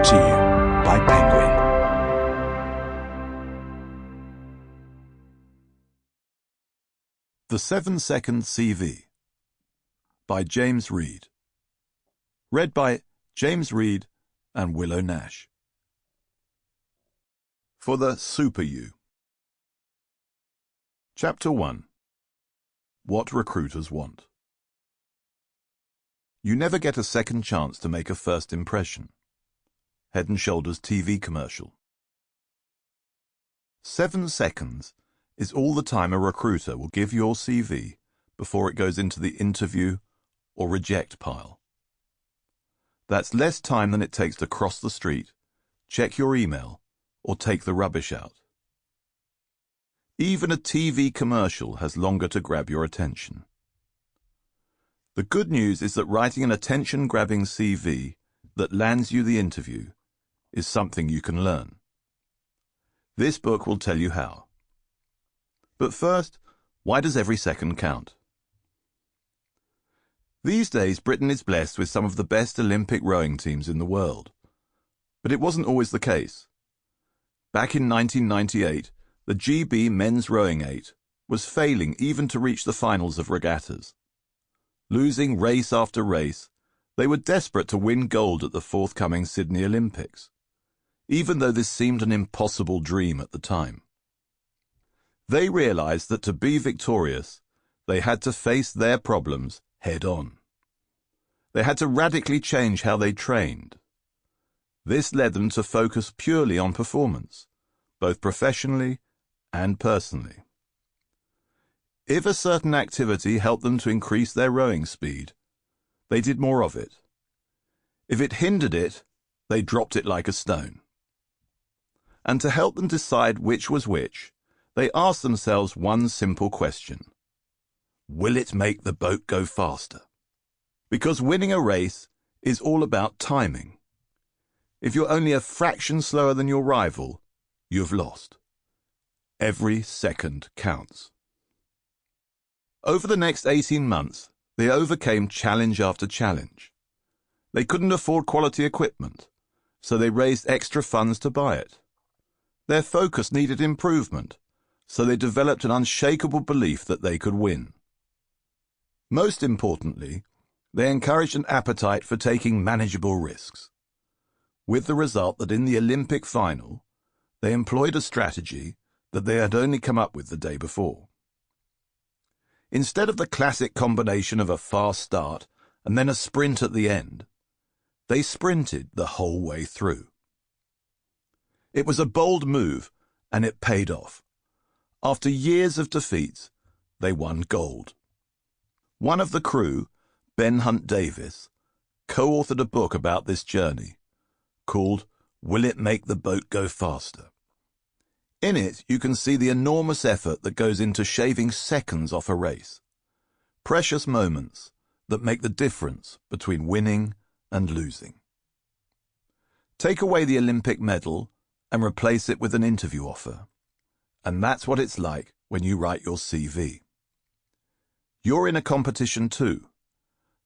Brought to you by Penguin. The 7-Second CV by James Reed. Read by James Reed and Willow Nash. For the Super You. Chapter 1. What Recruiters Want. You never get a second chance to make a first impression. Head & Shoulders TV commercial. 7 seconds is all the time a recruiter will give your CV before it goes into the interview or reject pile. That's less time than it takes to cross the street, check your email, or take the rubbish out. Even a TV commercial has longer to grab your attention. The good news is that writing an attention-grabbing CV that lands you the interview is something you can learn. This book will tell you how. But first, why does every second count? These days, Britain is blessed with some of the best Olympic rowing teams in the world. But it wasn't always the case. Back in 1998, the GB men's rowing 8 was failing even to reach the finals of regattas. Losing race after race, they were desperate to win gold at the forthcoming Sydney Olympics, even though this seemed an impossible dream at the time. They realized that to be victorious, they had to face their problems head-on. They had to radically change how they trained. This led them to focus purely on performance, both professionally and personally. If a certain activity helped them to increase their rowing speed, they did more of it. If it hindered it, they dropped it like a stone. And to help them decide which was which, they asked themselves one simple question. Will it make the boat go faster? Because winning a race is all about timing. If you're only a fraction slower than your rival, you've lost. Every second counts. Over the next 18 months, they overcame challenge after challenge. They couldn't afford quality equipment, so they raised extra funds to buy it. Their focus needed improvement, so they developed an unshakable belief that they could win. Most importantly, they encouraged an appetite for taking manageable risks, with the result that in the Olympic final, they employed a strategy that they had only come up with the day before. Instead of the classic combination of a fast start and then a sprint at the end, they sprinted the whole way through. It was a bold move, and it paid off. After years of defeats, they won gold. One of the crew, Ben Hunt Davis, co-authored a book about this journey called Will It Make the Boat Go Faster? In it, you can see the enormous effort that goes into shaving seconds off a race. Precious moments that make the difference between winning and losing. Take away the Olympic medal and replace it with an interview offer. And that's what it's like when you write your CV. You're in a competition too,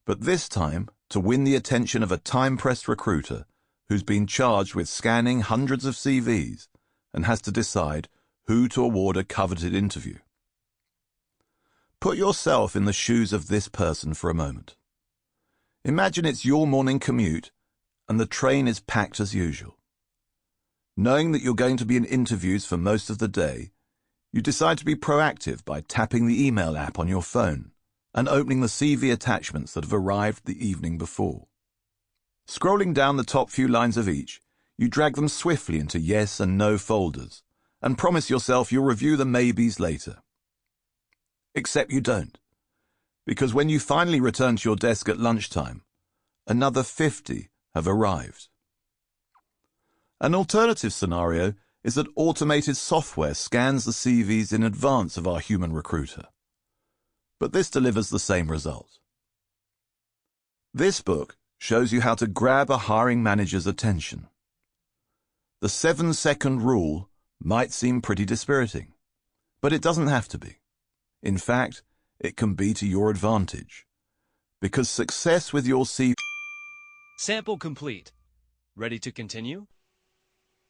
but this time to win the attention of a time-pressed recruiter who's been charged with scanning hundreds of CVs and has to decide who to award a coveted interview. Put yourself in the shoes of this person for a moment. Imagine it's your morning commute and the train is packed as usual. Knowing that you're going to be in interviews for most of the day, you decide to be proactive by tapping the email app on your phone and opening the CV attachments that have arrived the evening before. Scrolling down the top few lines of each, you drag them swiftly into yes and no folders and promise yourself you'll review the maybes later. Except you don't, because when you finally return to your desk at lunchtime, another 50 have arrived. An alternative scenario is that automated software scans the CVs in advance of our human recruiter. But this delivers the same result. This book shows you how to grab a hiring manager's attention. The 7-second rule might seem pretty dispiriting, but it doesn't have to be. In fact, it can be to your advantage, because success with your CV... Sample complete. Ready to continue?